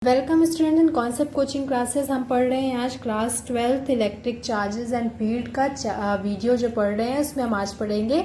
Welcome student in concept coaching classes. हम पढ़ रहे हैं आज class 12 electric charges and field का वीडियो जो पढ़ रहे हैं उसमें हम आज पढ़ेंगे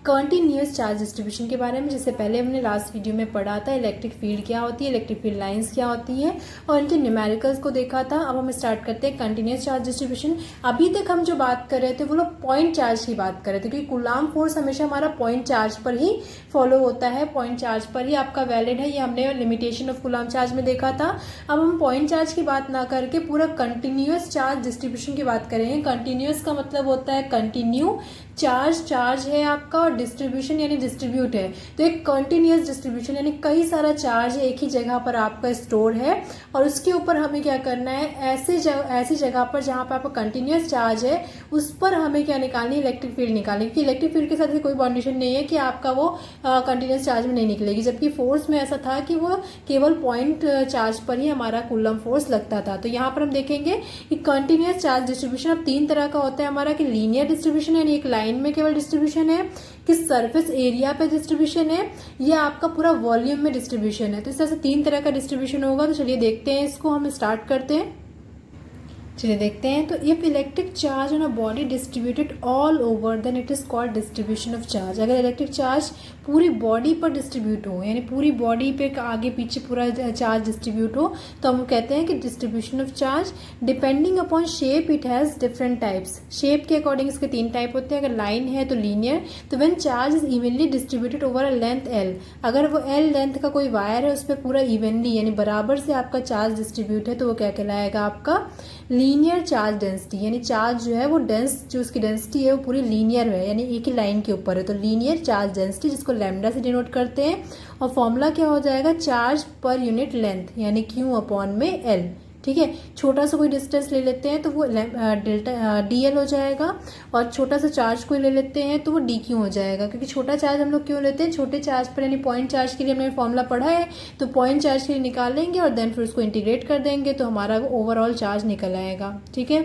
कंटिन्यूअस चार्ज डिस्ट्रीब्यूशन के बारे में। जिससे पहले हमने लास्ट वीडियो में पढ़ा था इलेक्ट्रिक फील्ड क्या होती है, इलेक्ट्रिक फील्ड लाइंस क्या होती हैं और इनके न्यूमेरिकल्स को देखा था। अब हम स्टार्ट करते हैं कंटिन्यूअस चार्ज डिस्ट्रीब्यूशन। अभी तक हम जो बात कर रहे थे वो लोग पॉइंट चार्ज की बात कर रहे थे, क्योंकि कूलाम फोर्स हमेशा हमारा पॉइंट चार्ज पर ही फॉलो होता है, पॉइंट चार्ज पर ही आपका वैलिड है। ये हमने लिमिटेशन ऑफ कूलाम चार्ज में देखा था। अब हम पॉइंट चार्ज की बात ना करके पूरा कंटिन्यूअस चार्ज डिस्ट्रीब्यूशन की बात करेंगे। कंटिन्यूअस का मतलब होता है कंटिन्यू, चार्ज है आपका, और डिस्ट्रीब्यूशन यानी डिस्ट्रीब्यूट है। तो एक कंटिन्यूअस डिस्ट्रीब्यूशन यानी कई सारा चार्ज एक ही जगह पर आपका स्टोर है और उसके ऊपर हमें क्या करना है, ऐसी जगह पर जहां पर आपका कंटिन्यूअस चार्ज है उस पर हमें क्या निकालनी है, इलेक्ट्रिक फील्ड निकालनी है। क्योंकि इलेक्ट्रिक फील्ड के साथ कोई बाउंडेशन नहीं है कि आपका वो कंटिन्यूअस चार्ज में नहीं निकलेगी, जबकि फोर्स में ऐसा था कि वो केवल पॉइंट चार्ज पर ही हमारा कूलम फोर्स लगता था। तो यहाँ पर हम देखेंगे कि कंटिन्यूअस चार्ज डिस्ट्रीब्यूशन अब तीन तरह का होता है हमारा, कि लीनियर डिस्ट्रीब्यूशन यानी एक लाइन में केवल डिस्ट्रीब्यूशन है, कि सरफेस एरिया पे डिस्ट्रीब्यूशन है, या आपका पूरा वॉल्यूम में डिस्ट्रीब्यूशन है। तो इस तरह से तीन तरह का डिस्ट्रीब्यूशन होगा। तो चलिए देखते हैं, इसको हम स्टार्ट करते हैं। चलिए देखते हैं। तो if electric charge on a body distributed all over then it is called distribution of charge. अगर इलेक्ट्रिक चार्ज पूरी बॉडी पर डिस्ट्रीब्यूट हो, यानी पूरी बॉडी पे आगे पीछे पूरा चार्ज डिस्ट्रीब्यूट हो, तो हम कहते हैं कि distribution of charge. Depending upon shape it has different types. Shape के अकॉर्डिंग इसके तीन टाइप होते हैं। अगर लाइन है तो लीनियर। तो when charge is evenly distributed over a length L, अगर वो एल लेंथ का कोई वायर है उस पर पूरा इवनली यानी बराबर से आपका चार्ज डिस्ट्रीब्यूट है, तो वो क्या कहलाएगा आपका लीनियर चार्ज डेंसिटी। यानी चार्ज जो है वो जो उसकी डेंसिटी है वो पूरी लीनियर है, यानी एक ही लाइन के ऊपर है। तो लीनियर चार्ज डेंसिटी, जिसको लैम्डा से डिनोट करते हैं, और फॉर्मूला क्या हो जाएगा, चार्ज पर यूनिट लेंथ यानी क्यू अपॉन में एल। ठीक है, छोटा सा कोई डिस्टेंस ले लेते हैं तो वो डेल्टा डी एल हो जाएगा, और छोटा सा चार्ज कोई ले लेते हैं तो वो डी क्यू हो जाएगा। क्योंकि छोटा चार्ज हम लोग क्यों लेते हैं, छोटे चार्ज पर यानी पॉइंट चार्ज के लिए हमने फॉर्मूला पढ़ा है, तो पॉइंट चार्ज के लिए निकालेंगे और देन फिर उसको इंटीग्रेट कर देंगे तो हमारा ओवरऑल चार्ज निकल आएगा। ठीक है,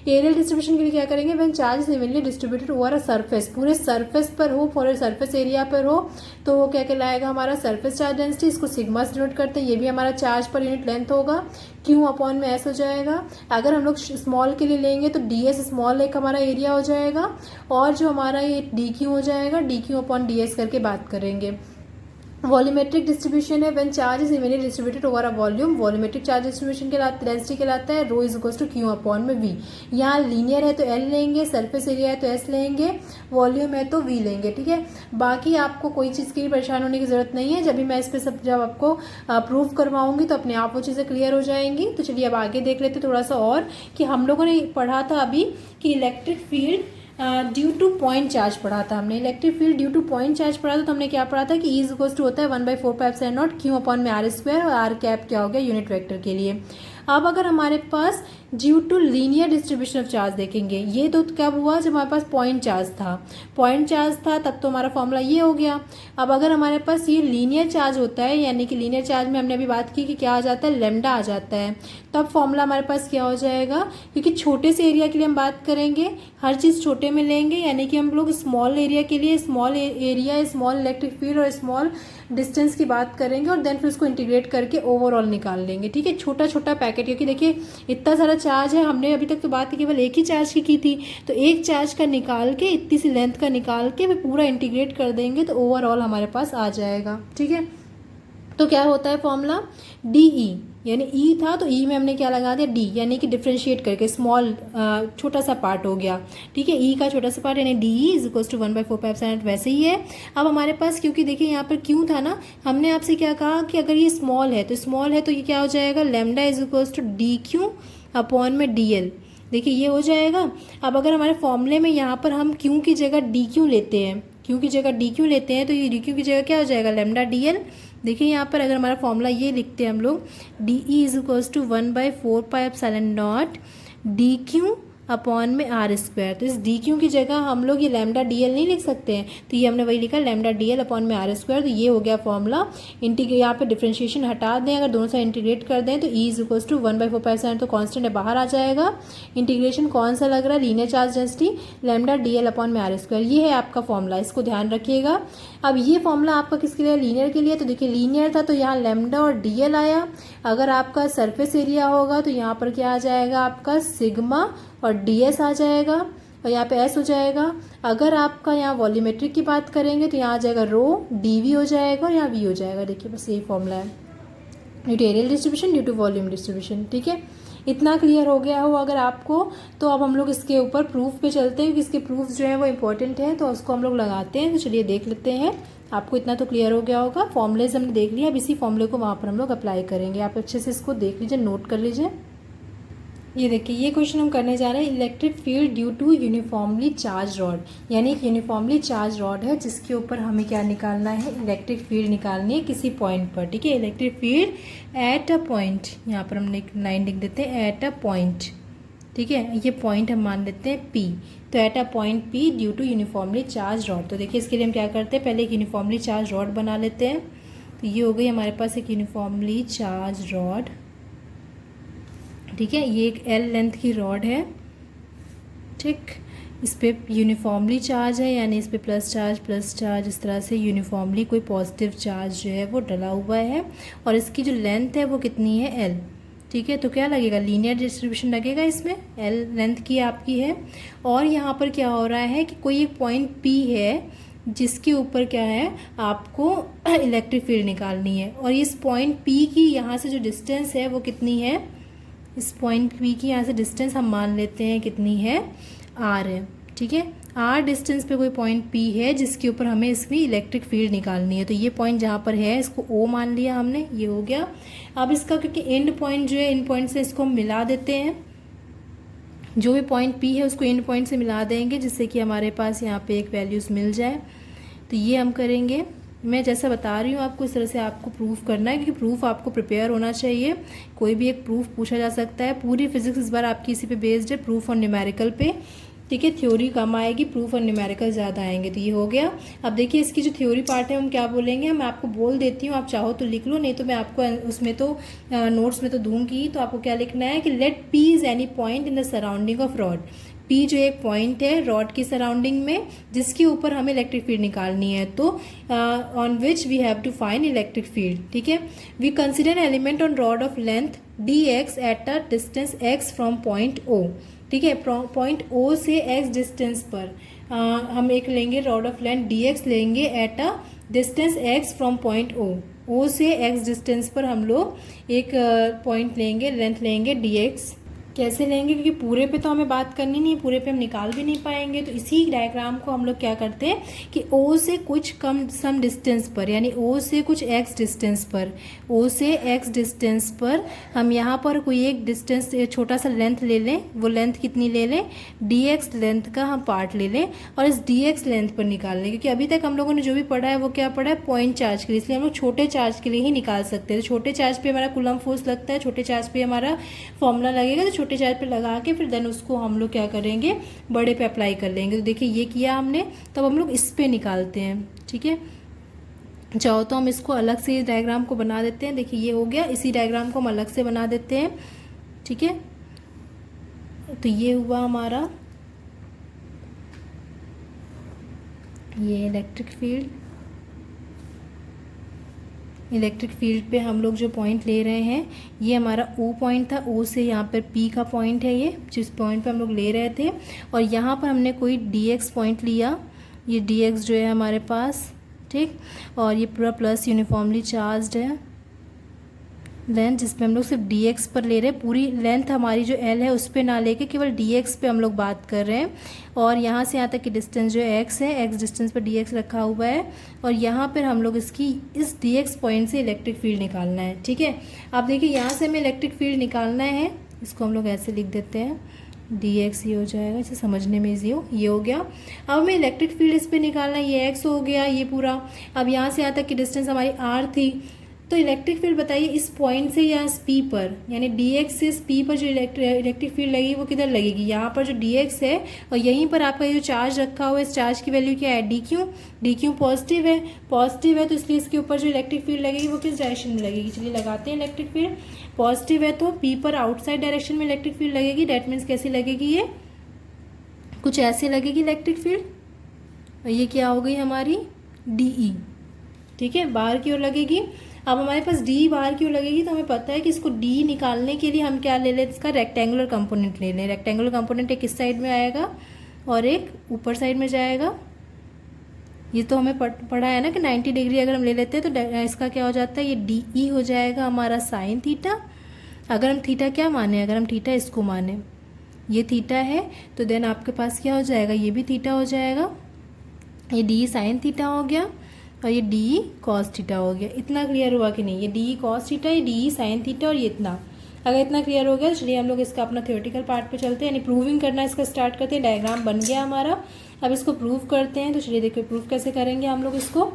एरियल डिस्ट्रीब्यूशन के लिए क्या करेंगे, when charge is evenly distributed over a surface, पूरे सरफेस पर हो, पूरे सरफेस एरिया पर हो, तो वो क्या कहलाएगा हमारा सरफेस चार्ज डेंसिटी। इसको सिग्मा से डिनोट करते हैं, ये भी हमारा चार्ज पर यूनिट लेंथ होगा, क्यू अपॉन में एस हो जाएगा। अगर हम लोग स्मॉल के लिए लेंगे तो डी एस स्मॉल एक हमारा एरिया हो जाएगा, और जो हमारा ये डी क्यू हो जाएगा, D Q upon D S करके बात करेंगे। वॉल्यूमेट्रिक डिस्ट्रीब्यूशन है when charge is evenly distributed over a volume. Volumetric charge distribution के डेंसिटी कहलाता है rho is equals to Q upon में वी। यहाँ लीनियर है तो एल लेंगे, सरफेस एरिया है तो एस लेंगे, वॉल्यूम है तो वी लेंगे। ठीक है, बाकी आपको कोई चीज़ की परेशान होने की जरूरत नहीं है। जब भी मैं इस पर सब जब आपको प्रूव करवाऊंगी तो अपने आप वो चीज़ें क्लियर हो जाएंगी। तो चलिए अब आगे देख लेते थोड़ा सा और, कि हम लोगों ने पढ़ा था अभी कि electric field due two point charge पढ़ा था हमने। Electric field due two point charge पढ़ा था, तो हमने क्या पढ़ा था कि इज इक्वल्स टू होता है 1/4πε0 क्यू अपॉन में आर स्क्वायर, और आर कैप क्या हो गया यूनिट वेक्टर के लिए। अब अगर हमारे पास due to linear distribution of charge देखेंगे, ये तो कब हुआ जब हमारे पास पॉइंट चार्ज था। पॉइंट चार्ज था तब तो हमारा फॉर्मूला ये हो गया। अब अगर हमारे पास ये लीनियर चार्ज होता है, यानी कि लीनियर चार्ज में हमने अभी बात की कि क्या आ जाता है, लेमडा आ जाता है, तब फॉर्मूला हमारे पास क्या हो जाएगा, क्योंकि छोटे से एरिया के लिए हम बात करेंगे, हर चीज़ छोटे में लेंगे, यानी कि हम लोग स्मॉल एरिया के लिए small area, small electric field और स्मॉल डिस्टेंस की बात करेंगे, और देन फिर उसको इंटीग्रेट करके ओवरऑल निकाल लेंगे। ठीक है, छोटा छोटा पैकेट, क्योंकि देखिए इतना सारा चार्ज है, हमने अभी तक तो बात केवल एक ही चार्ज की थी, तो एक चार्ज का निकाल के इतनी सी लेंथ का निकाल के फिर पूरा इंटीग्रेट कर देंगे तो ओवरऑल हमारे पास आ जाएगा। ठीक है, तो क्या होता है फॉर्मूला, डी ई, यानी ई था तो ई में हमने क्या लगा दिया, डी, यानी कि डिफ्रेंशिएट करके स्मॉल छोटा सा पार्ट हो गया। ठीक है, ई का छोटा सा पार्ट यानी D E is equals to 1/4πε0 वैसे ही है। अब हमारे पास क्योंकि देखिए यहाँ पर क्यों था ना, हमने आपसे क्या कहा कि अगर ये स्मॉल है तो ये क्या हो जाएगा, lambda is equals to D Q upon में डी एल। देखिए ये हो जाएगा। अब अगर हमारे फॉर्मूले में यहाँ पर हम क्यू की जगह डी क्यू लेते हैं, क्यू की जगह डी क्यू लेते हैं, तो ये डी क्यू की जगह क्या हो जाएगा, लेमडा डी एल। देखिए यहाँ पर अगर हमारा फॉर्मूला ये लिखते हैं हम लोग, D E is equals to 1/4πε0 D Q upon में आर स्क्वायर। तो इस डी क्यू की जगह हम लोग ये लैम्डा डी एल नहीं लिख सकते हैं, तो ये हमने वही लिखा लैम्डा डी एल अपॉन में आर स्क्वायर। तो ये हो गया फॉर्मूला। इंटीग्रेट यहाँ पे डिफ्रेंशिएशन हटा दें, अगर दोनों साइड इंटीग्रेट कर दें तो ई इज इक्वल्स टू 1/4 तो कॉन्स्टेंट है बाहर आ जाएगा। इंटीग्रेशन कौन सा लग रहा है, linear charge density lambda D L upon में आर स्क्वायर, ये है आपका फॉर्मूला, इसको ध्यान रखिएगा। अब ये फॉर्मूला आपका किसके लिए, लीनियर के लिए। तो देखिए लीनियर था तो यहाँ लैम्डा और डी एल आया। अगर आपका सरफेस एरिया होगा तो यहाँ पर क्या आ जाएगा आपका सिग्मा और डी एस आ जाएगा और यहाँ पे एस हो जाएगा। अगर आपका यहाँ वॉल्यूमेट्रिक की बात करेंगे तो यहाँ आ जाएगा रो डी वी हो जाएगा और यहाँ वी हो जाएगा। देखिए बस यही फॉर्मूला है, due to areal distribution due to volume distribution. ठीक है, इतना क्लियर हो गया हो अगर आपको, तो अब हम लोग इसके ऊपर प्रूफ पे चलते हैं, क्योंकि इसके प्रूफ जो है वो इंपॉर्टेंट है, तो उसको हम लोग लगाते हैं। तो चलिए देख लेते हैं। आपको इतना तो क्लियर हो गया होगा, फॉर्मूलेज हमने देख लिया। अब इसी फॉर्मूले को वहाँ पर हम लोग अप्लाई करेंगे। आप अच्छे से इसको देख लीजिए, नोट कर लीजिए। ये देखिए ये क्वेश्चन हम करने जा रहे हैं, electric field due to uniformly charge rod, यानी एक यूनिफॉर्मली चार्ज रॉड है जिसके ऊपर हमें क्या निकालना है, इलेक्ट्रिक फील्ड निकालनी है किसी पॉइंट पर। ठीक है, electric field at a point, यहाँ पर हमने एक लाइन लिख देते हैं एट अ पॉइंट। ठीक है, ये पॉइंट हम मान लेते हैं P, तो at a point P due to uniformly charge rod. तो देखिए इसके लिए हम क्या करते हैं, पहले एक यूनिफॉर्मली चार्ज रॉड बना लेते हैं। तो ये हो गई हमारे पास एक यूनिफॉर्मली चार्ज रॉड। ठीक है, ये एक L लेंथ की रॉड है। ठीक, इस पर यूनिफॉर्मली चार्ज है, यानी इस पर प्लस चार्ज इस तरह से यूनिफॉर्मली कोई पॉजिटिव चार्ज जो है वो डला हुआ है। और इसकी जो लेंथ है वो कितनी है, L। ठीक है, तो क्या लगेगा, लीनियर डिस्ट्रीब्यूशन लगेगा इसमें, L लेंथ की आपकी है। और यहाँ पर क्या हो रहा है कि कोई एक पॉइंट P है जिसके ऊपर क्या है, आपको इलेक्ट्रिक फील्ड निकालनी है। और इस पॉइंट P की यहाँ से जो डिस्टेंस है वो कितनी है, इस पॉइंट P की यहाँ से डिस्टेंस हम मान लेते हैं कितनी है, R है। ठीक है, R डिस्टेंस पे कोई पॉइंट P है जिसके ऊपर हमें इसकी इलेक्ट्रिक फील्ड निकालनी है। तो ये पॉइंट जहाँ पर है इसको O मान लिया हमने, ये हो गया। अब इसका क्योंकि एंड पॉइंट जो है, इन पॉइंट से इसको हम मिला देते हैं, जो भी पॉइंट P है उसको एंड पॉइंट से मिला देंगे जिससे कि हमारे पास यहाँ पे एक वैल्यूज़ मिल जाए। तो ये हम करेंगे, मैं जैसा बता रही हूँ आपको इस तरह से आपको प्रूफ करना है, क्योंकि प्रूफ आपको प्रिपेयर होना चाहिए। कोई भी एक प्रूफ पूछा जा सकता है, पूरी फिजिक्स इस बार आपकी इसी पे बेस्ड है, प्रूफ और न्यूमेरिकल पे। ठीक है, थ्योरी कम आएगी, प्रूफ और न्यूमेरिकल ज़्यादा आएंगे। तो ये हो गया। अब देखिए इसकी जो थ्योरी पार्ट है हम क्या बोलेंगे, मैं आपको बोल देती हूँ, आप चाहो तो लिख लो, नहीं तो मैं आपको उसमें तो नोट्स में तो दूंगी। तो आपको क्या लिखना है कि let P is any point in the surrounding of rod. P जो एक पॉइंट है रॉड की सराउंडिंग में जिसके ऊपर हमें इलेक्ट्रिक फील्ड निकालनी है, तो on which we have to find electric field. ठीक है, we consider element on rod of length dx at a distance x from point O। ठीक है, पॉइंट O से x डिस्टेंस पर हम एक लेंगे रॉड ऑफ लेंथ dx लेंगे at a distance x from point O से x डिस्टेंस पर हम लोग एक पॉइंट लेंगे, लेंथ लेंगे dx। कैसे लेंगे, क्योंकि पूरे पे तो हमें बात करनी नहीं है, पूरे पे हम निकाल भी नहीं पाएंगे। तो इसी डायग्राम को हम लोग क्या करते हैं कि O से कुछ कम सम डिस्टेंस पर, यानी O से कुछ x डिस्टेंस पर, O से x डिस्टेंस पर हम यहाँ पर कोई एक डिस्टेंस छोटा सा लेंथ ले लें। वो लेंथ कितनी ले लें, dx लेंथ का हम पार्ट ले लें और इस dx लेंथ पर निकाल लें। क्योंकि अभी तक हम लोगों ने जो भी पढ़ा है वो क्या पढ़ा है, पॉइंट चार्ज के लिए, इसलिए हम लोग छोटे चार्ज के लिए ही निकाल सकते हैं। तो छोटे चार्ज पे हमारा कूलम फोर्स लगता है, छोटे चार्ज पे हमारा फॉर्मूला लगेगा। तो छोटे चार्ज पे लगा के फिर देन उसको हम लोग क्या करेंगे, बड़े पे अप्लाई कर लेंगे। तो देखिए ये किया हमने, तब हम लोग इस पे निकालते हैं। ठीक है, चाहो तो हम इसको अलग से इस डायग्राम को बना देते हैं। देखिए ये हो गया, इसी डायग्राम को हम अलग से बना देते हैं। ठीक है, तो ये हुआ हमारा ये इलेक्ट्रिक फील्ड पे हम लोग जो पॉइंट ले रहे हैं, ये हमारा O पॉइंट था। O से यहाँ पर P का पॉइंट है, ये जिस पॉइंट पे हम लोग ले रहे थे। और यहाँ पर हमने कोई dx पॉइंट लिया, ये dx जो है हमारे पास, ठीक। और ये पूरा प्लस यूनिफॉर्मली चार्ज्ड है लेंथ, जिसमें हम लोग सिर्फ dx पर ले रहे हैं। पूरी लेंथ हमारी जो L है उस पर ना लेके केवल dx पे हम लोग बात कर रहे हैं। और यहाँ से यहाँ तक की डिस्टेंस जो x है, x डिस्टेंस पर dx रखा हुआ है। और यहाँ पर हम लोग इसकी इस dx पॉइंट से इलेक्ट्रिक फील्ड निकालना है। ठीक है, अब देखिए यहाँ से हमें इलेक्ट्रिक फील्ड निकालना है, इसको हम लोग ऐसे लिख देते हैं, dx ये हो जाएगा, इसे समझने में ईजी हो, ये हो गया। अब हमें इलेक्ट्रिक फील्ड इस पर निकालना है, ये x हो गया ये पूरा। अब यहाँ से यहाँ तक की डिस्टेंस हमारी r थी, तो इलेक्ट्रिक फील्ड बताइए इस पॉइंट से यहाँ पी पर, यानी डी एक्स से पी पर जो इलेक्ट्रिक फील्ड लगेगी वो किधर लगेगी, यहाँ पर जो डी एक्स है और यहीं पर आपका जो चार्ज रखा हुआ है, इस चार्ज की वैल्यू क्या है, डी क्यू पॉजिटिव है तो इसलिए इसके ऊपर जो इलेक्ट्रिक फील्ड लगेगी वो किस डायरेक्शन में लगेगी। चलिए लगाते हैं इलेक्ट्रिक फील्ड। पॉजिटिव है तो पी पर आउटसाइड डायरेक्शन में इलेक्ट्रिक फील्ड लगेगी। डैट मीन्स कैसी लगेगी, ये कुछ ऐसे लगेगी इलेक्ट्रिक फील्ड। और ये क्या हो गई हमारी डी, ठीक है, बाहर की ओर लगेगी। अब हमारे पास डी बाहर की ओर लगेगी तो हमें पता है कि इसको डी निकालने के लिए हम क्या ले लें, इसका रेक्टेंगुलर कंपोनेंट ले लें। रेक्टेंगुलर कंपोनेंट एक इस साइड में आएगा और एक ऊपर साइड में जाएगा। ये तो हमें पढ़ा है ना कि 90 डिग्री अगर हम ले लेते हैं तो इसका क्या हो जाता है, ये डी ई हो जाएगा हमारा साइन थीटा। अगर हम थीटा क्या माने, अगर हम थीटा इसको माने, ये थीटा है तो देन आपके पास क्या हो जाएगा, ये भी थीटा हो जाएगा। ये डी साइन थीटा हो गया और ये डी कॉस थीटा हो गया। इतना क्लियर हुआ कि नहीं, ये डी कॉस थीटा, ये डी साइन थीटा और ये इतना। अगर इतना क्लियर हो गया तो चलिए हम लोग इसका अपना थ्योरेटिकल पार्ट पे चलते हैं, यानी प्रूविंग करना इसका स्टार्ट करते हैं। डायग्राम बन गया हमारा, अब इसको प्रूव करते हैं। तो चलिए देखिए प्रूव कैसे करेंगे हम लोग इसको।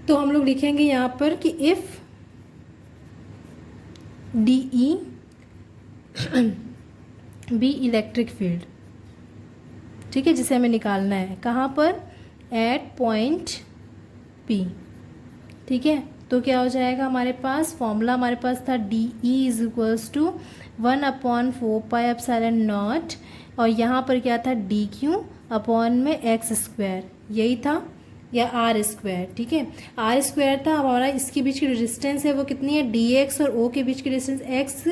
तो हम लोग लिखेंगे यहाँ पर कि if D E be electric field, ठीक है, जिसे हमें निकालना है कहाँ पर, एट पॉइंट पी, ठीक है। तो क्या हो जाएगा हमारे पास, फॉर्मूला हमारे पास था D E is equals to 1/4πε0 और यहाँ पर क्या था, डी क्यू अपॉन में एक्स स्क्वायर, यही था, या आर स्क्वायर, ठीक है, आर स्क्वायर था। अब हमारा इसके बीच की डिस्टेंस है वो कितनी है, डी एक्स और ओ के बीच की डिस्टेंस एक्स,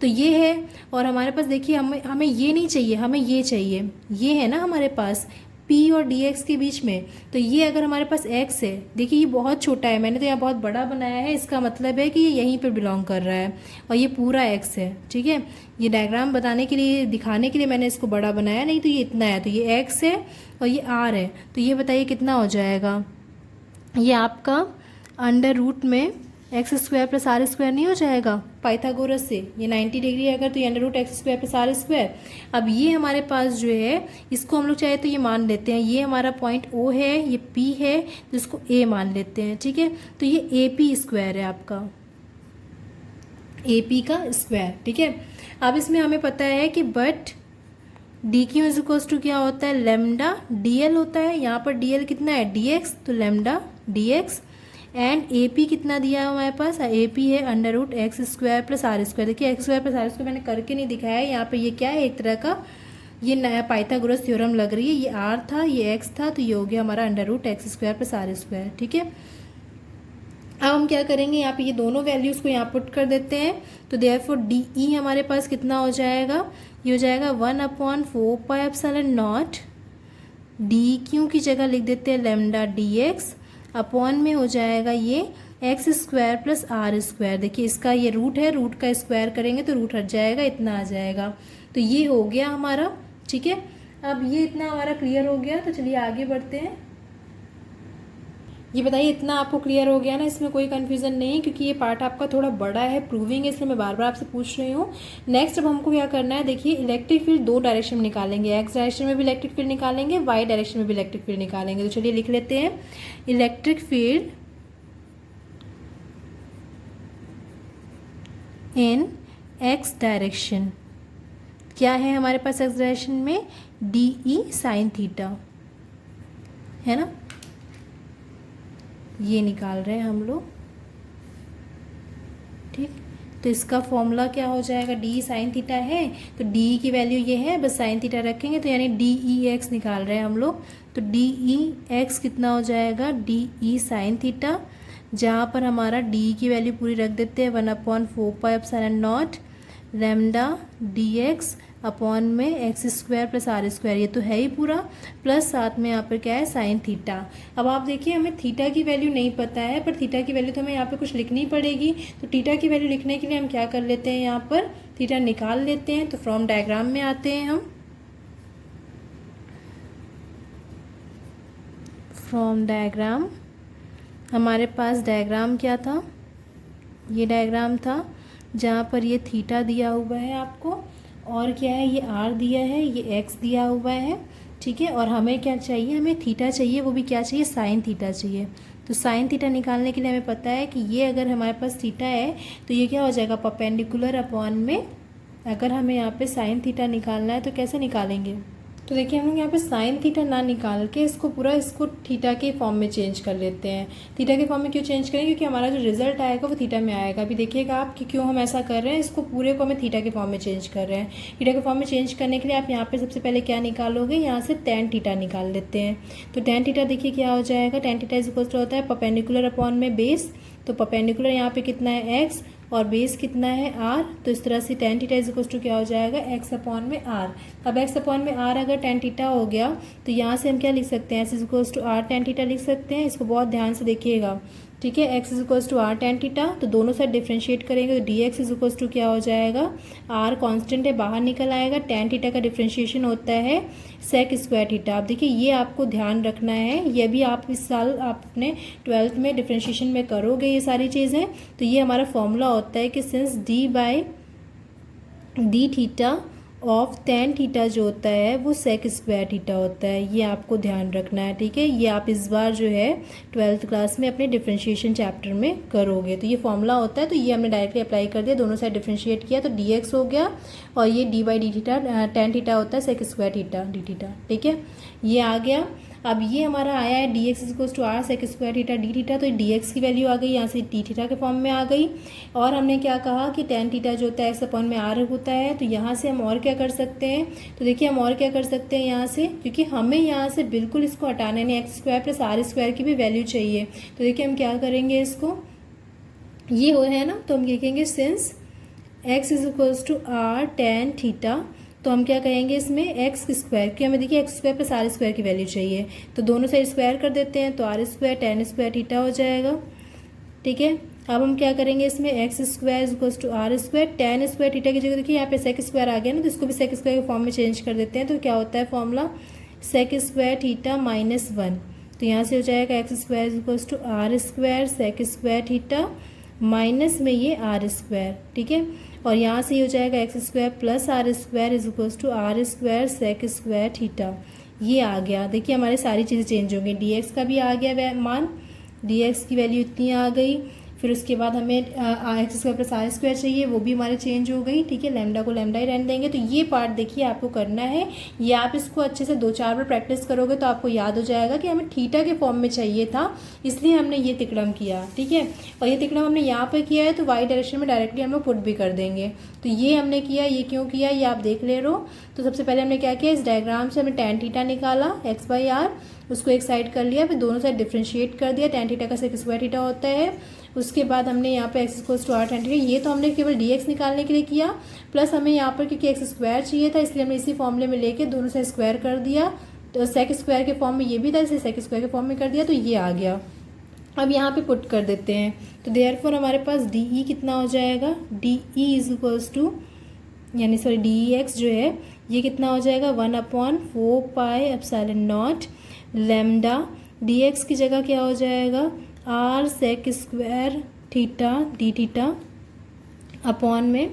तो ये है। और हमारे पास देखिए हमें ये नहीं चाहिए, हमें ये चाहिए, ये है ना हमारे पास P और dx के बीच में। तो ये अगर हमारे पास x है, देखिए ये बहुत छोटा है, मैंने तो यहाँ बहुत बड़ा बनाया है, इसका मतलब है कि ये यहीं पर बिलोंग कर रहा है और ये पूरा x है, ठीक है। ये डायग्राम बताने के लिए, दिखाने के लिए मैंने इसको बड़ा बनाया, नहीं तो ये इतना है, तो ये x है और ये r है। तो ये बताइए कितना हो जाएगा, ये आपका अंडर रूट में X square plus R square नहीं हो जाएगा पाइथागोरस से, ये 90 डिग्री है अगर, तो ये under root X square plus R square. अब ये हमारे पास जो है, इसको हम लोग चाहे तो ये मान लेते हैं, ये हमारा पॉइंट ओ है, ये पी है, जिसको ए मान लेते हैं, ठीक है। तो ये ए पी स्क्वायर है आपका, ए पी का स्क्वायर, ठीक है। अब इसमें हमें पता है कि but D Q is equals to क्या होता है, लेमडा डी एल होता है। यहाँ पर डी एल कितना है, डी एक्स, तो lambda D X and A P कितना दिया है हमारे पास, ए पी है under root X square plus R square. देखिए X square plus R square मैंने करके नहीं दिखाया है, यहाँ पे ये क्या है, एक तरह का ये नया पाइथागोरस थ्योरम लग रही है। ये आर था, ये एक्स था, तो ये हो गया हमारा under root X square plus R square, ठीक है। अब हम क्या करेंगे, यहाँ पे ये दोनों वैल्यूज़ को यहाँ पुट कर देते हैं। तो देयरफॉर डी ई हमारे पास कितना हो जाएगा, ये हो जाएगा 1/4πε0 डी क्यू की जगह लिख देते हैं लेमडा डी एक्स अपॉन में हो जाएगा ये X square plus R square. देखिए इसका ये रूट है, रूट का स्क्वायर करेंगे तो रूट हट जाएगा, इतना आ जाएगा। तो ये हो गया हमारा, ठीक है। अब ये इतना हमारा क्लियर हो गया, तो चलिए आगे बढ़ते हैं। ये बताइए इतना आपको क्लियर हो गया ना, इसमें कोई कन्फ्यूज़न नहीं, क्योंकि ये पार्ट आपका थोड़ा बड़ा है, प्रूविंग है, इसलिए मैं बार बार आपसे पूछ रही हूँ। नेक्स्ट अब हमको क्या करना है, देखिए इलेक्ट्रिक फील्ड दो डायरेक्शन में निकालेंगे, एक्स डायरेक्शन में भी इलेक्ट्रिक फील्ड निकालेंगे, वाई डायरेक्शन में भी इलेक्ट्रिक फील्ड निकालेंगे। तो चलिए लिख लेते हैं, electric field in X direction, क्या है हमारे पास एक्स डायरेक्शन में, डी ई साइन थीटा, है ना, ये निकाल रहे हैं हम लोग, ठीक। तो इसका फॉर्मूला क्या हो जाएगा, डी साइन थीटा है तो डी की वैल्यू ये है, बस साइन थीटा रखेंगे, तो यानी डी ई एक्स निकाल रहे हैं हम लोग। तो डी ई एक्स कितना हो जाएगा, डी ई साइन थीटा, जहाँ पर हमारा डी की वैल्यू पूरी रख देते हैं 1/4πε0 लेमडा डी एक्स अपॉन में X square plus R square, ये तो है ही पूरा, प्लस साथ में यहाँ पर क्या है, साइन थीटा। अब आप देखिए हमें थीटा की वैल्यू नहीं पता है, पर थीटा की वैल्यू तो हमें यहाँ पे कुछ लिखनी पड़ेगी। तो थीटा की वैल्यू लिखने के लिए हम क्या कर लेते हैं, यहाँ पर थीटा निकाल लेते हैं। तो फ्रॉम डायग्राम में आते हैं हम, फ्रॉम डायग्राम हमारे पास डायग्राम क्या था, ये डायग्राम था जहाँ पर ये थीटा दिया हुआ है आपको, और क्या है, ये आर दिया है, ये एक्स दिया हुआ है, ठीक है। और हमें क्या चाहिए, हमें थीटा चाहिए, वो भी क्या चाहिए, साइन थीटा चाहिए। तो साइन थीटा निकालने के लिए हमें पता है कि ये अगर हमारे पास थीटा है तो ये क्या हो जाएगा, परपेंडिकुलर अपॉन में, अगर हमें यहाँ पे साइन थीटा निकालना है तो कैसे निकालेंगे। तो देखिए हम लोग यहाँ पे साइन थीटा ना निकाल के इसको थीटा के फॉर्म में चेंज कर लेते हैं। थीटा के फॉर्म में क्यों चेंज करेंगे, क्योंकि हमारा जो रिजल्ट आएगा वो थीटा में आएगा। अभी देखिएगा आप कि क्यों हम ऐसा कर रहे हैं, इसको पूरे को हमें थीटा के फॉर्म में चेंज कर रहे हैं। थीटा के फॉर्म में चेंज करने के लिए आप यहाँ पे सबसे पहले क्या निकालोगे, यहाँ से टेन थीटा निकाल लेते हैं। तो टेन थीटा देखिए क्या हो जाएगा, tan theta is equal to होता है परपेंडिकुलर अपॉन में बेस। तो परपेंडिकुलर यहाँ पे कितना है एक्स और बेस कितना है आर। तो इस तरह से tan theta is equal to क्या हो जाएगा, एक्स अपॉन में आर। अब एक्स अपॉन में आर अगर टेन थीटा हो गया तो यहाँ से हम क्या लिख सकते हैं, X is equal to R tan theta लिख सकते हैं। इसको बहुत ध्यान से देखिएगा, ठीक है। X is equal to R tan theta, तो दोनों साइड डिफ्रेंशिएट करेंगे तो D X is equal to क्या हो जाएगा, आर कांस्टेंट है बाहर निकल आएगा, टेन थीटा का डिफ्रेंशिएशन होता है सेक स्क्वायर थीटा। अब देखिए ये आपको ध्यान रखना है, ये भी आप इस साल आप अपने 12th में डिफ्रेंशिएशन में करोगे ये सारी चीज़ें। तो ये हमारा फॉर्मूला होता है कि since D by D theta of tan theta जो होता है वो सेक स्क्वायर थीटा होता है, ये आपको ध्यान रखना है, ठीक है। ये आप इस बार जो है 12th क्लास में अपने डिफरेंशिएशन चैप्टर में करोगे। तो ये फॉर्मूला होता है, तो ये हमने डायरेक्टली अप्लाई कर दिया, दोनों साइड डिफरेंशिएट किया तो डी एक्स हो गया, और ये D by D theta tan theta होता है sec square theta D theta, ठीक है। ये आ गया। अब ये हमारा आया है D X equals to R sec square theta D theta, तो डी एक्स की वैल्यू आ गई, यहाँ से डी थीटा के फॉर्म में आ गई। और हमने क्या कहा कि टेन थीटा जो होता है एक्स अपॉन में आर होता है, तो यहाँ से हम और क्या कर सकते हैं, तो देखिए हम और क्या कर सकते हैं यहाँ से, क्योंकि हमें यहाँ से बिल्कुल इसको हटाना नहीं, X square plus R square की भी वैल्यू चाहिए। तो देखिए हम क्या करेंगे, इसको ये हो है ना, तो हम लिखेंगे since X is equals to R tan theta, तो हम क्या कहेंगे इसमें एक्स स्क्वायर, क्योंकि हमें देखिए X square plus R square की वैल्यू चाहिए, तो दोनों साइड स्क्वायर कर देते हैं, तो R square tan square theta हो जाएगा, ठीक है। अब हम क्या करेंगे इसमें X square is equals to R square, tan square theta की जगह देखिए यहाँ पे सेक स्क्वायर आ गया ना, तो इसको भी सेक स्क्वायर के फॉर्म में चेंज कर देते हैं। तो क्या होता है formula, sec square theta minus one, तो यहाँ से हो जाएगा X square is equals to R square sec square theta minus में ये आर स्क्वायर, ठीक है। और यहाँ से हो जाएगा X square plus R square is equals to R square sec square theta, ये आ गया। देखिए हमारी सारी चीज़ें चेंज हो गई, डी एक्स का भी आ गया मान, डी एक्स की वैल्यू इतनी आ गई। फिर उसके बाद हमें X square plus R square चाहिए, वो भी हमारे चेंज हो गई, ठीक है। लैम्डा को लैम्डा ही रहने देंगे। तो ये पार्ट देखिए आपको करना है, ये आप इसको अच्छे से दो चार बार प्रैक्टिस करोगे तो आपको याद हो जाएगा कि हमें थीटा के फॉर्म में चाहिए था, इसलिए हमने ये तिकड़म किया, ठीक है। और ये तिकड़म हमने यहाँ पर किया है तो वाई डायरेक्शन में डायरेक्टली हम लोग पुट भी कर देंगे। तो ये हमने किया, ये क्यों किया ये आप देख ले रहे हो। तो सबसे पहले हमने क्या किया, इस डायग्राम से हमने टेन थीटा निकाला एक्स बाई आर, उसको एक साइड कर लिया, फिर दोनों साइड डिफ्रेंशिएट कर दिया, टेन थीटा का सेक स्क्वायर थीटा होता है। उसके बाद हमने यहाँ पे X equals to R tan theta, ये तो हमने केवल डी एक्स निकालने के लिए किया, प्लस हमें यहाँ पर क्योंकि एक्स स्क्वायर चाहिए था इसलिए हमने इसी फॉर्मूले में लेके दोनों साइड स्क्वायर कर दिया। तो सेक स्क्वायर के फॉर्म में ये भी था, इसलिए सेक स्क्वायर के फॉर्म में कर दिया, तो ये आ गया। अब यहाँ पे पुट कर देते हैं, तो देयरफॉर हमारे पास डी ई कितना हो जाएगा, D E is equals to यानी सॉरी डी ई एक्स जो है ये कितना हो जाएगा, 1/4 pi epsilon naught lambda, D X की जगह क्या हो जाएगा, R sec square theta D theta upon में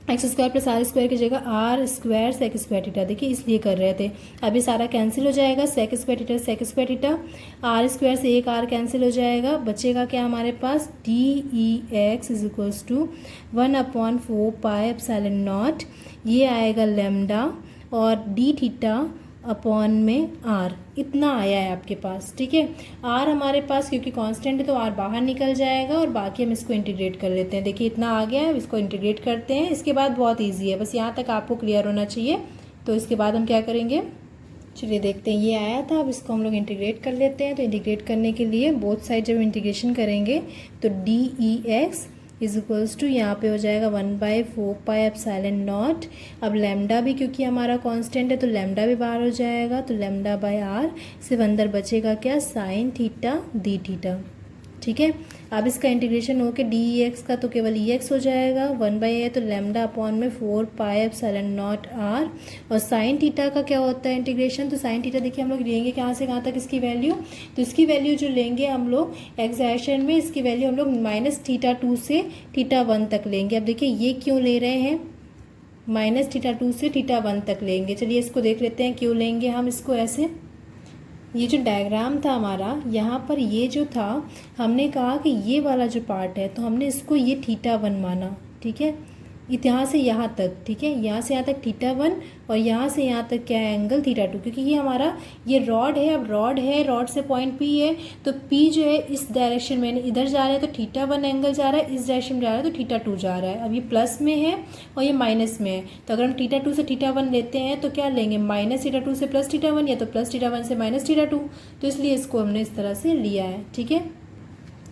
X square plus R square की जगह R square sec square theta, देखिए इसलिए कर रहे थे। अभी सारा कैंसिल हो जाएगा, sec square theta sec square theta, R square से एक आर कैंसिल हो जाएगा, बचेगा क्या हमारे पास, D E X is equals to 1/4 pi epsilon naught, ये आएगा लैम्डा और डी थीटा अपॉन में आर, इतना आया है आपके पास, ठीक है। आर हमारे पास क्योंकि कांस्टेंट है तो आर बाहर निकल जाएगा और बाकी हम इसको इंटीग्रेट कर लेते हैं। देखिए इतना आ गया है, इसको इंटीग्रेट करते हैं, इसके बाद बहुत इजी है, बस यहाँ तक आपको क्लियर होना चाहिए। तो इसके बाद हम क्या करेंगे, चलिए देखते हैं, ये आया था, अब इसको हम लोग इंटीग्रेट कर लेते हैं। तो इंटीग्रेट करने के लिए बोथ साइड जब इंटीग्रेशन करेंगे तो D E X is equals to यहाँ पे हो जाएगा 1/4 पाई एप्सिलॉन नॉट। अब लैम्डा भी क्योंकि हमारा कांस्टेंट है तो लैम्डा भी बाहर हो जाएगा, तो लैम्डा बाय आर, सिर्फ अंदर बचेगा क्या, साइन थीटा डी थीटा, ठीक है। अब इसका इंटीग्रेशन हो के डी ई एक्स का तो केवल ई एक्स हो जाएगा, 1/a तो लैम्डा अपॉन में 4 पाई एप्सिलॉन नॉट आर, और साइन थीटा का क्या होता है इंटीग्रेशन, तो साइन थीटा देखिए हम लोग लेंगे कहाँ से कहाँ तक इसकी वैल्यू, तो इसकी वैल्यू जो लेंगे हम लोग एक्स डायरेक्शन में, इसकी वैल्यू हम लोग -θ2 से θ1 तक लेंगे। अब देखिए ये क्यों ले रहे हैं, -θ2 से θ1 तक लेंगे। चलिए इसको देख लेते हैं क्यों लेंगे हम इसको ऐसे। ये जो डायग्राम था हमारा, यहाँ पर ये जो था, हमने कहा कि ये वाला जो पार्ट है तो हमने इसको ये θ1 माना, ठीक है, यहाँ से यहाँ तक, ठीक है, यहाँ से यहाँ तक θ1 और यहाँ से यहाँ तक क्या है एंगल θ2, क्योंकि ये हमारा ये रॉड है। अब रॉड है, रॉड से पॉइंट P है, तो P जो है इस डायरेक्शन में इधर जा रहा है तो θ1 एंगल जा रहा है, इस डायरेक्शन में जा रहा है तो θ2 जा रहा है। अब ये प्लस में है और ये माइनस में है, तो अगर हम θ2 से θ1 लेते हैं तो क्या लेंगे, -θ2 से +θ1 या तो +θ1 से -θ2, तो इसलिए इसको हमने इस तरह से लिया है, ठीक है।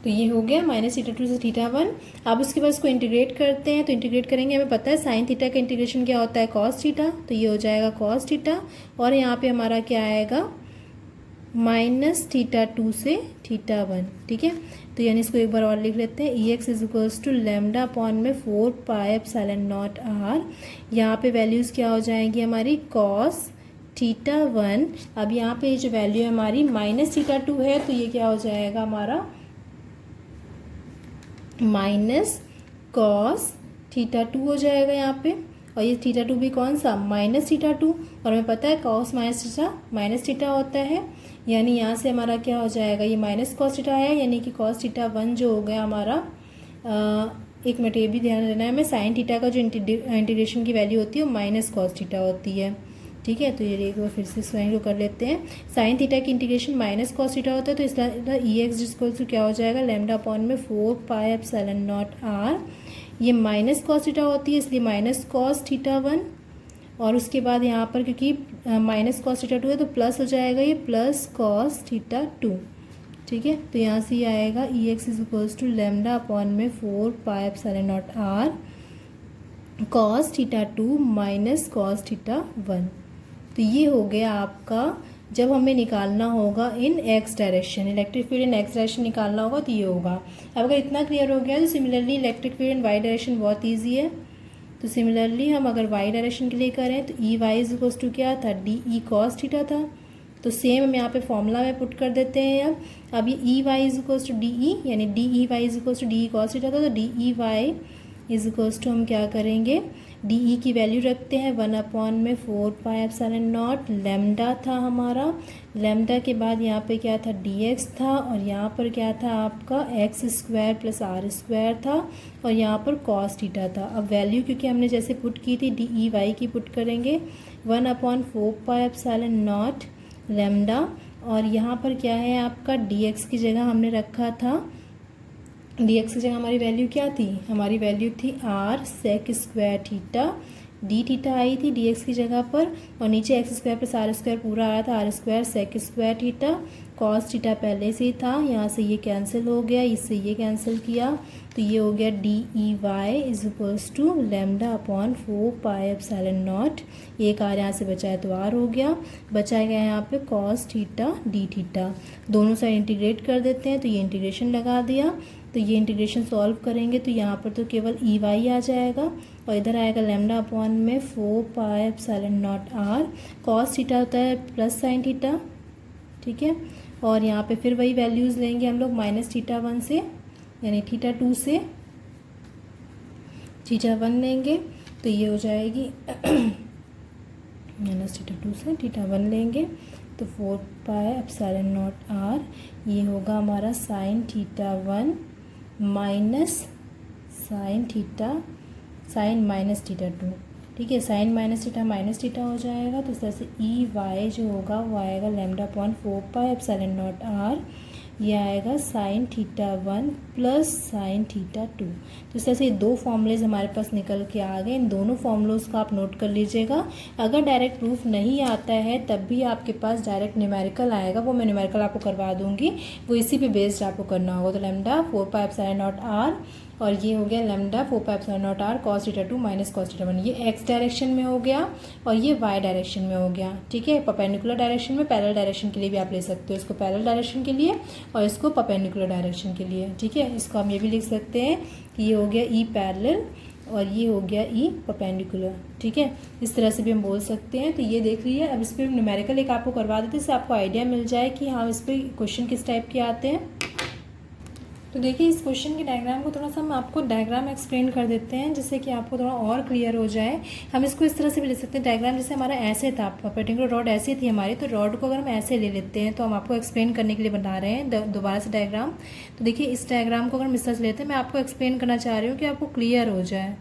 तो ये हो गया -θ2 से θ1। अब उसके बाद इसको इंटीग्रेट करते हैं, तो इंटीग्रेट करेंगे, हमें पता है साइन थीटा का इंटीग्रेशन क्या होता है, cos थीटा, तो ये हो जाएगा cos थीटा और यहाँ पे हमारा क्या आएगा -θ2 से θ1, ठीक है। तो यानी इसको एक बार और लिख लेते हैं, Ex = λ/4πε0r। यहाँ पे वैल्यूज़ क्या हो जाएंगी हमारी cos θ1। अब यहाँ पे जो वैल्यू है हमारी -θ2 है, तो ये क्या हो जाएगा हमारा -cos θ2 हो जाएगा यहाँ पे, और ये θ2 भी कौन सा -θ2, और हमें पता है cos -θ होता है, यानी यहाँ से हमारा क्या हो जाएगा, ये -cos θ है, यानी कि cos θ1 जो हो गया हमारा। एक मिनट ये भी ध्यान देना है, हमें साइन थीटा का जो इंटीग्रेशन की वैल्यू होती है वो -cos θ होती है, ठीक है। तो ये एक बार फिर से साइन को कर लेते हैं, साइन थीटा की इंटीग्रेशन -cos θ होता है, तो इसका Ex क्या हो जाएगा λ/4πε0r। ये -cos θ होती है इसलिए -cos θ1, और उसके बाद यहाँ पर क्योंकि -cos θ2 है तो प्लस हो जाएगा ये +cos θ2, ठीक है। तो यहाँ से ये आएगा Ex = λ/4πε0r cos θ2 -cos θ1। तो ये हो गया आपका, जब हमें निकालना होगा in X direction, electric field in X direction निकालना होगा तो ये होगा। अब अगर इतना क्लियर हो गया तो similarly electric field in Y direction बहुत इजी है। तो सिमिलरली हम अगर वाई डायरेक्शन के लिए करें तो Ey = क्या था, DE cos θ था, तो सेम हम यहाँ पे फॉर्मूला में पुट कर देते हैं। अब ये Ey = DE यानी DEy = DE cos θ था, तो DEy = हम क्या करेंगे, DE की वैल्यू रखते हैं 1/4πε0, लैम्डा था हमारा, लैम्डा के बाद यहाँ पे क्या था dx था, और यहाँ पर क्या था आपका x² + r² था, और यहाँ पर cos θ था। अब वैल्यू क्योंकि हमने जैसे पुट की थी DEy की पुट करेंगे 1/4πε0 लैम्डा, और यहाँ पर क्या है आपका dx की जगह हमने रखा था, dx की जगह हमारी वैल्यू क्या थी, हमारी वैल्यू थी r sec² theta, d theta आई थी dx की जगह पर, और नीचे x² + r² पूरा आया था, r² sec² theta, cos theta पहले से ही था, यहाँ से ये कैंसिल हो गया, इससे ये कैंसिल किया, तो ये हो गया DEy = λ/4πε0, एक आर यहाँ से बचा है तो r हो गया, बचा गया यहाँ पे cos थीटा d थीटा। दोनों साइड इंटीग्रेट कर देते हैं, तो ये इंटीग्रेशन लगा दिया, तो ये इंटीग्रेशन सॉल्व करेंगे तो यहाँ पर तो केवल Ey आ जाएगा, और इधर आएगा λ/4πε0r, cos थीटा होता है +sin थीटा, ठीक है। और यहाँ पे फिर वही वैल्यूज़ लेंगे हम लोग -θ1 से, यानी θ2 से θ1 लेंगे, तो ये हो जाएगी -θ2 से θ1 लेंगे तो 4πε0r, ये होगा हमारा sin θ1 माइनस sin -θ2, ठीक है। sin -θ हो जाएगा, तो इस तरह से Ey जो होगा वो आएगा λ/4πε0r, ये आएगा sin θ1 + sin θ2। तो इस तरह से ये दो फॉर्मूलेज हमारे पास निकल के आ गए। इन दोनों फॉर्मूलोज को आप नोट कर लीजिएगा। अगर डायरेक्ट प्रूफ नहीं आता है तब भी आपके पास डायरेक्ट न्यूमेरिकल आएगा, वो मैं न्यूमेरिकल आपको करवा दूंगी, वो इसी पे बेस्ड आपको करना होगा। तो λ/4πε0r, और ये हो गया λ/4πε0r cos θ2 - cos θ1, ये एक्स डायरेक्शन में हो गया और ये वाई डायरेक्शन में हो गया, ठीक है। परपेंडिकुलर डायरेक्शन में, पैरेलल डायरेक्शन के लिए भी आप ले सकते हो, इसको पैरेलल डायरेक्शन के लिए और इसको परपेंडिकुलर डायरेक्शन के लिए, ठीक है। इसको हम ये भी लिख सकते हैं कि ये हो गया ई पैरेलल और ये हो गया ई परपेंडिकुलर, ठीक है। इस तरह से भी हम बोल सकते हैं। तो ये देख लीजिए। अब इस पर न्यूमेरिकल एक आपको करवा देते हैं, इससे आपको आइडिया मिल जाए कि हाँ इस पर क्वेश्चन किस टाइप के आते हैं। तो देखिए इस क्वेश्चन के डायग्राम को थोड़ा सा हम आपको डायग्राम एक्सप्लेन कर देते हैं जिससे कि आपको थोड़ा और क्लियर हो जाए। हम इसको इस तरह से भी ले सकते हैं, डायग्राम जैसे हमारा ऐसे था, पर्टिकुलर रॉड ऐसी थी हमारी, तो रॉड को अगर हम ऐसे ले लेते हैं तो हम आपको एक्सप्लेन करने के लिए बना रहे हैं दोबारा से डायग्राम। तो देखिए इस डायग्राम को अगर हम इस तरह से लेते हैं, मैं आपको एक्सप्लेन करना चाह रही हूँ कि आपको क्लियर हो जाए,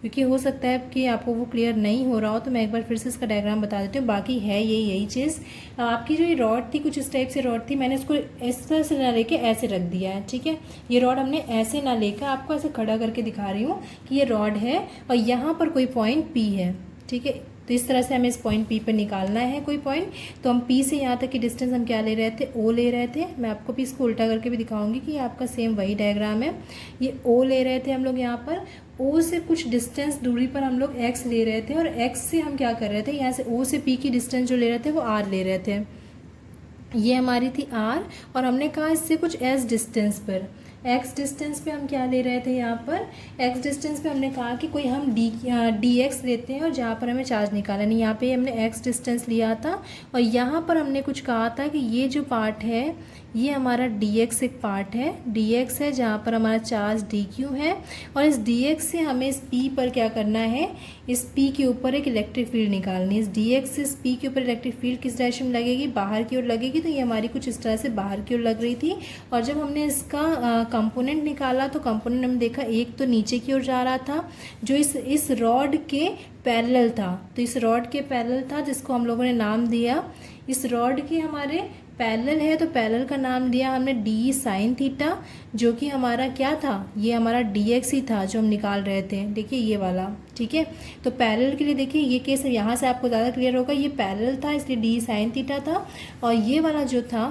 क्योंकि हो सकता है कि आपको वो क्लियर नहीं हो रहा हो। तो मैं एक बार फिर से इसका डायग्राम बता देती हूँ। बाकी है यही चीज़। आपकी जो ये रॉड थी, कुछ इस टाइप से रॉड थी, मैंने इसको इस तरह से ना लेके ऐसे रख दिया है, ठीक है। ये रॉड हमने ऐसे ना लेकर आपको ऐसे खड़ा करके दिखा रही हूँ कि ये रॉड है और यहाँ पर कोई पॉइंट P है, ठीक है। तो इस तरह से हमें इस पॉइंट P पर निकालना है कोई पॉइंट। तो हम P से यहाँ तक की डिस्टेंस हम क्या ले रहे थे, O ले रहे थे। मैं आपको भी इसको उल्टा करके भी दिखाऊंगी कि आपका सेम वही डायग्राम है। ये O ले रहे थे हम लोग यहाँ पर, O से कुछ डिस्टेंस दूरी पर हम लोग X ले रहे थे, और X से हम क्या कर रहे थे, यहाँ से O से P की डिस्टेंस जो ले रहे थे वो R ले रहे थे। ये हमारी थी R, और हमने कहा इससे कुछ S डिस्टेंस पर, x डिस्टेंस पे हम क्या ले रहे थे, यहाँ पर x डिस्टेंस पे हमने कहा कि कोई हम dx लेते हैं और जहाँ पर हमें चार्ज निकालना नहीं। यहाँ पे हमने x डिस्टेंस लिया था और यहाँ पर हमने कुछ कहा था कि ये जो पार्ट है ये हमारा dx एक पार्ट है, dx है जहाँ पर हमारा चार्ज dq है, और इस dx से हमें इस p पर क्या करना है, इस p के ऊपर एक इलेक्ट्रिक फील्ड निकालनी है। इस dx से इस p के ऊपर इलेक्ट्रिक फील्ड किस डायरेक्शन में लगेगी, बाहर की ओर लगेगी। तो ये हमारी कुछ इस तरह से बाहर की ओर लग रही थी। और जब हमने इसका कंपोनेंट निकाला तो कंपोनेंट हमने देखा एक तो नीचे की ओर जा रहा था जो इस रॉड के पैरेलल था। तो इस रॉड के पैरेलल था जिसको हम लोगों ने नाम दिया, इस रॉड के हमारे पैरेलल है तो पैरेलल का नाम दिया हमने डी साइन थीटा, जो कि हमारा क्या था, ये हमारा dx ही था जो हम निकाल रहे थे। देखिए ये वाला, ठीक है। तो पैरेलल के लिए देखिए ये केस यहाँ से आपको ज़्यादा क्लियर होगा, ये पैरेलल था इसलिए डी साइन थीटा था। और ये वाला जो था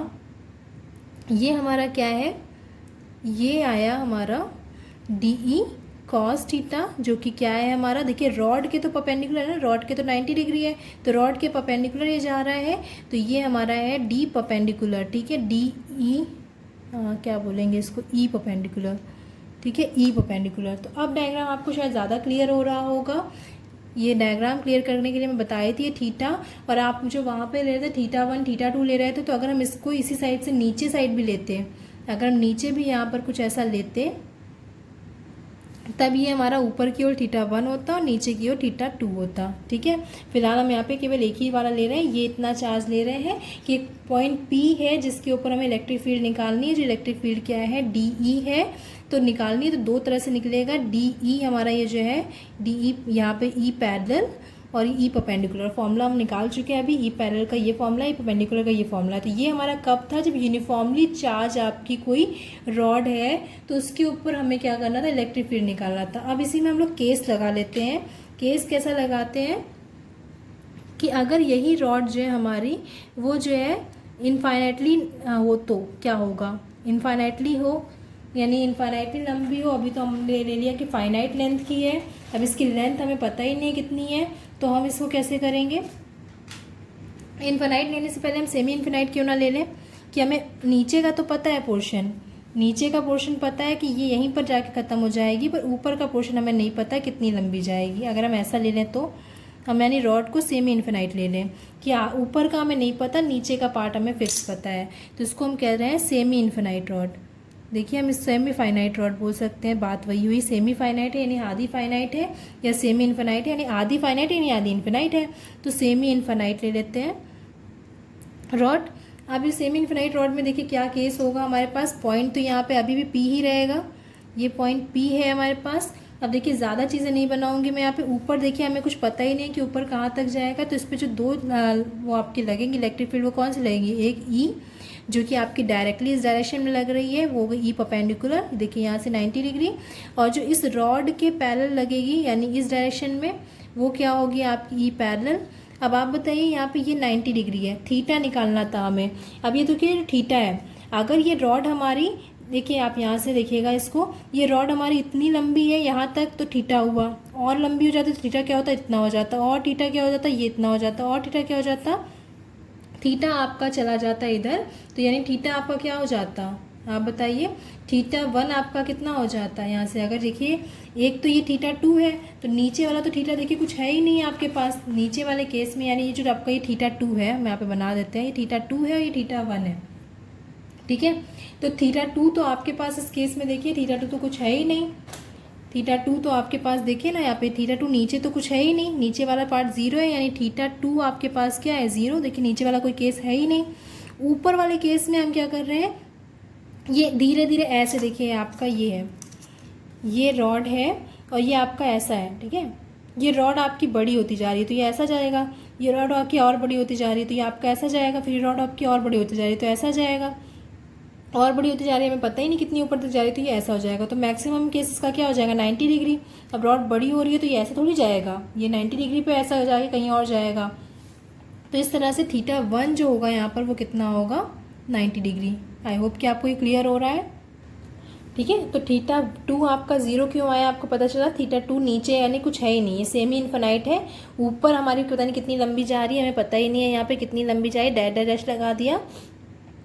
ये हमारा क्या है, ये आया हमारा डी ई कॉस थीटा, जो कि क्या है हमारा, देखिए रॉड के तो परपेंडिकुलर है ना, रॉड के तो 90 डिग्री है, तो रॉड के परपेंडिकुलर ये जा रहा है, तो ये हमारा है डी परपेंडिकुलर, ठीक है। डी ई क्या बोलेंगे इसको, ई परपेंडिकुलर, ठीक है, ई परपेंडिकुलर। तो अब डायग्राम आपको शायद ज़्यादा क्लियर हो रहा होगा। ये डायग्राम क्लियर करने के लिए मैं बताई थी, ये थीटा, और आप जो वहाँ पे ले रहे थे θ1 θ2 ले रहे थे, तो अगर हम इसको इसी साइड से नीचे साइड भी लेते, अगर हम नीचे भी यहाँ पर कुछ ऐसा लेते तब ये हमारा ऊपर की ओर θ1 होता और नीचे की ओर θ2 होता, ठीक है। फिलहाल हम यहाँ पे केवल एक ही वाला ले रहे हैं, ये इतना चार्ज ले रहे हैं कि एक पॉइंट P है जिसके ऊपर हमें इलेक्ट्रिक फील्ड निकालनी है। जो इलेक्ट्रिक फील्ड क्या है, DE है, तो निकालनी है तो दो तरह से निकलेगा। DE हमारा ये जो है DE, यहाँ पे E पैरेलल और ई परपेंडिकुलर, फॉर्मूला हम निकाल चुके हैं अभी। ई पैरेलल का ये फॉर्मूला, ई परपेंडिकुलर का ये फॉर्मूला। तो ये हमारा कब था, जब यूनिफॉर्मली चार्ज आपकी कोई रॉड है तो उसके ऊपर हमें क्या करना था, इलेक्ट्रिक फील्ड निकालना था। अब इसी में हम लोग केस लगा लेते हैं। केस कैसा लगाते हैं कि अगर यही रॉड जो है हमारी वो जो है इनफाइनाइटली हो तो क्या होगा, इनफाइनाइटली हो यानी इनफाइनाइटली लंबी हो। अभी तो हमने ले लिया कि फाइनाइट लेंथ की है, अब इसकी लेंथ हमें पता ही नहीं कितनी है, तो हम इसको कैसे करेंगे, इनफाइनाइट लेने से पहले हम सेमी इनफाइनाइट क्यों ना ले लें, कि हमें नीचे का तो पता है पोर्शन, नीचे का पोर्शन पता है कि ये यहीं पर जाके ख़त्म हो जाएगी, पर ऊपर का पोर्शन हमें नहीं पता कितनी लंबी जाएगी। अगर हम ऐसा ले लें तो हम यानी रॉड को सेमी इनफाइनाइट ले लें कि ऊपर का हमें नहीं पता, नीचे का पार्ट हमें फिक्स पता है, तो इसको हम कह रहे हैं सेमी इनफाइनाइट रॉड। देखिए हम इस सेमी फाइनाइट रॉड बोल सकते हैं, बात वही हुई। सेमी फाइनाइट है यानी आधी फाइनाइट है, या सेमी इनफाइनाइट है यानी आधी फाइनाइट है यानी आधी इनफाइनाइट है, तो सेमी इनफाइनाइट ले लेते हैं रॉड। अब इस सेमी इनफाइनाइट रॉड में देखिए क्या केस होगा, हमारे पास पॉइंट तो यहाँ पे अभी भी P ही रहेगा, ये पॉइंट P है हमारे पास। अब देखिए ज़्यादा चीज़ें नहीं बनाऊंगी मैं यहाँ पे। ऊपर देखिए हमें कुछ पता ही नहीं कि ऊपर कहाँ तक जाएगा, तो इस पर जो दो वो आपके लगेंगे इलेक्ट्रिक फील्ड, वो कौन सी लगेंगी, एक E जो कि आपकी डायरेक्टली इस डायरेक्शन में लग रही है, वो ई परपेंडिकुलर, देखिए यहाँ से 90 डिग्री, और जो इस रॉड के पैरेलल लगेगी यानी इस डायरेक्शन में, वो क्या होगी आपकी ई पैरेलल। अब आप बताइए यहाँ पे ये 90 डिग्री है, थीटा निकालना था हमें। अब ये तो क्या थीटा है, अगर ये रॉड हमारी, देखिए आप यहाँ से देखिएगा इसको, ये रॉड हमारी इतनी लंबी है यहाँ तक, तो थीटा हुआ, और लंबी हो जाती तो थीटा क्या होता, इतना हो जाता, और थीटा क्या हो जाता, ये इतना हो जाता, और थीटा क्या हो जाता, थीटा आपका चला जाता इधर, तो यानी थीटा आपका क्या हो जाता, आप बताइए, θ1 आपका कितना हो जाता है यहाँ से। अगर देखिए एक तो ये θ2 है, तो नीचे वाला तो थीटा देखिए कुछ है ही नहीं आपके पास नीचे वाले केस में, यानी ये जो आपका ये θ2 है, हम यहाँ पे बना देते हैं, ये θ2 है और ये θ1 है, ठीक है। तो थीटा 2 तो आपके पास इस केस में देखिए थीटा 2 तो कुछ है ही नहीं। थीटा 2 तो आपके पास देखिए ना यहाँ पे थीटा 2 नीचे तो कुछ है ही नहीं, नीचे वाला पार्ट 0 है, यानी थीटा 2 आपके पास क्या है 0। देखिए नीचे वाला कोई केस है ही नहीं। ऊपर वाले केस में हम क्या कर रहे हैं, ये धीरे धीरे ऐसे देखिए आपका ये है, ये रॉड है और ये आपका ऐसा है, ठीक है। ये रॉड आपकी बड़ी होती जा रही है तो ये ऐसा जाएगा, ये रॉड आपकी और बड़ी होती जा रही है तो ये आपका ऐसा जाएगा, फिर ये रॉड आपकी और बड़ी होती जा रही है तो ऐसा जाएगा, और बड़ी होती जा रही है, हमें पता ही नहीं कितनी ऊपर तक जा रही है तो ये ऐसा हो जाएगा। तो मैक्सिमम केसेस का क्या हो जाएगा 90 डिग्री। अब रॉड बड़ी हो रही है तो ये ऐसा थोड़ी जाएगा, ये 90 डिग्री पे ऐसा हो जाएगा, कहीं और जाएगा। तो इस तरह से थीटा 1 जो होगा यहाँ पर वो कितना होगा 90 डिग्री। आई होप कि आपको ये क्लियर हो रहा है, ठीक है। तो थीटा 2 आपका 0 क्यों आया, आपको पता चला थीटा 2 नीचे यानी कुछ है ही नहीं, ये सेमी इन्फिनाइट है। ऊपर हमारी पता नहीं कितनी लंबी जा रही है, हमें पता ही नहीं है यहाँ पे कितनी लंबी जा रही है, डैश डैश डैश लगा दिया,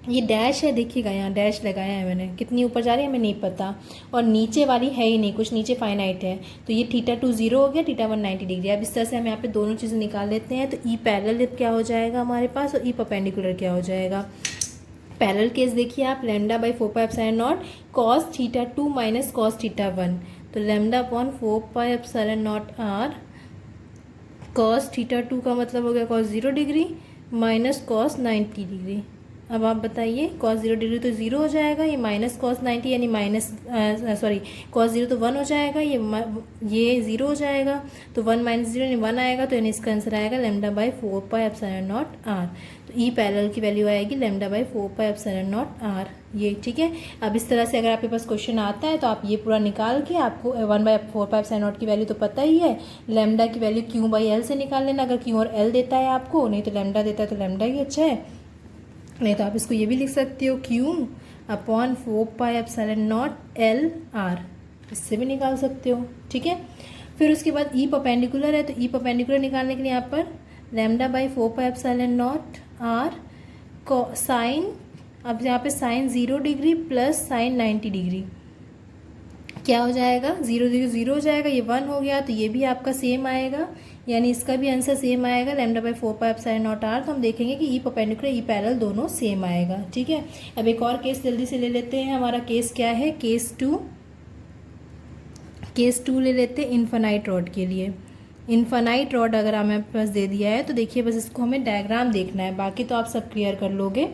ये डैश है देखिएगा, यहाँ डैश लगाया है मैंने, कितनी ऊपर जा रही है हमें नहीं पता, और नीचे वाली है ही नहीं कुछ, नीचे फाइनाइट है। तो ये थीटा 2 0 हो गया, थीटा 1 90 डिग्री। अब इस तरह से हम यहाँ पे दोनों चीज़ें निकाल लेते हैं। तो ई पैरेलल क्या हो जाएगा हमारे पास और ई परपेंडिकुलर क्या हो जाएगा। पैरेलल केस देखिए आप, lambda by 4πε0 cos theta 2 minus cos theta 1, तो lambda upon 4πε0 R cos theta 2 का मतलब हो गया cos 0 degree minus cos 90 degree. अब आप बताइए कॉस 0 डिग्री तो 0 हो जाएगा, ये माइनस कॉस 90 यानी माइनस सॉरी कॉस 0 तो 1 हो जाएगा, ये 0 हो जाएगा, तो 1 माइनस 0 यानी 1 आएगा, तो यानी इसका आंसर आएगा लैम्डा बाई 4πε0 आर। तो ई पैरेलल की वैल्यू आएगी लैम्डा बाई 4πε0 आर, ये ठीक है। अब इस तरह से अगर आपके पास क्वेश्चन आता है तो आप ये पूरा निकाल के, आपको 1/4πε0 की वैल्यू तो पता ही है, लैम्डा की वैल्यू क्यू बाई एल से निकाल लेना। अगर क्यू और एल देता है आपको, नहीं तो लैम्डा देता है तो लैम्डा ही अच्छा है, नहीं तो आप इसको ये भी लिख सकते हो क्यू अपॉन 4πε0 एल आर, इससे भी निकाल सकते हो, ठीक है। फिर उसके बाद ई परपेंडिकुलर है, तो ई परपेंडिकुलर निकालने के लिए यहाँ पर लैम्डा बाई 4πε0 आर को साइन, अब यहाँ पे sine 0 degree plus sine 90 degree क्या हो जाएगा 0 डिग्री 0 हो जाएगा, ये 1 हो गया, तो ये भी आपका सेम आएगा, यानी इसका भी आंसर सेम आएगा लैम्डा बाई 4πε0 आर। तो हम देखेंगे कि ई परपेंडिकुलर ई पैरेलल दोनों सेम आएगा, ठीक है। अब एक और केस जल्दी से ले लेते हैं, हमारा केस क्या है केस 2 ले लेते हैं इन्फिनाइट रॉड के लिए। इन्फिनाइट रॉड अगर हमें पास दे दिया है तो देखिए बस इसको हमें डायग्राम देखना है, बाकी तो आप सब क्लियर कर लोगे।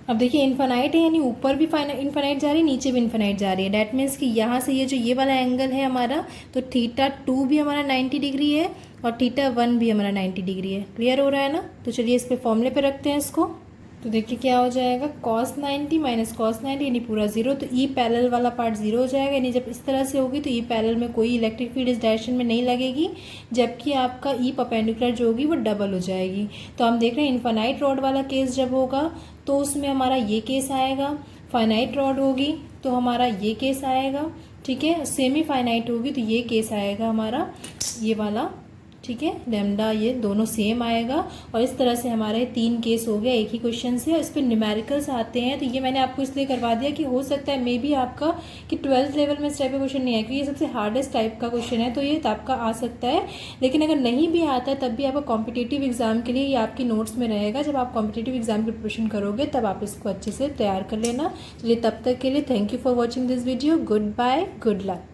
अब देखिए इन्फिनाइट है यानी ऊपर भी इन्फिनाइट जा रही है, नीचे भी इन्फिनाइट जा रही है, डैट मीन्स कि यहाँ से ये वाला एंगल है हमारा, तो थीटा 2 भी हमारा 90 डिग्री है और थीटा 1 भी हमारा 90 डिग्री है। क्लियर हो रहा है ना। तो चलिए इस पे फॉर्मूले पे रखते हैं इसको। तो देखिए क्या हो जाएगा cos 90 माइनस cos 90 यानी पूरा 0, तो ई पैरेलल वाला पार्ट 0 हो जाएगा, यानी जब इस तरह से होगी तो ई पैरेलल में कोई इलेक्ट्रिक फील्ड इस डायरेक्शन में नहीं लगेगी, जबकि आपका ई परपेंडिकुलर जो होगी वो डबल हो जाएगी। तो हम देख रहे हैं इन्फिनाइट रॉड वाला केस जब होगा तो उसमें हमारा ये केस आएगा, फाइनाइट रॉड होगी तो हमारा ये केस आएगा, ठीक है। सेमी फाइनाइट होगी तो ये केस आएगा हमारा ये वाला, ठीक है। लैम्डा ये दोनों सेम आएगा, और इस तरह से हमारे 3 केस हो गए एक ही क्वेश्चन से। इस पर न्यूमेरिकल्स आते हैं, तो ये मैंने आपको इसलिए करवा दिया कि हो सकता है मे बी आपका कि 12th लेवल में इस टाइप का क्वेश्चन नहीं है, क्योंकि ये सबसे हार्डेस्ट टाइप का क्वेश्चन है, तो ये आपका आ सकता है। लेकिन अगर नहीं भी आता है तब भी आपका कॉम्पिटिटिव एग्जाम के लिए ये आपकी नोट्स में रहेगा, जब आप कॉम्पिटिटिव एग्जाम की प्रिपरेशन करोगे तब आप इसको अच्छे से तैयार कर लेना। चलिए तब तक के लिए thank you for watching this video, goodbye, good luck.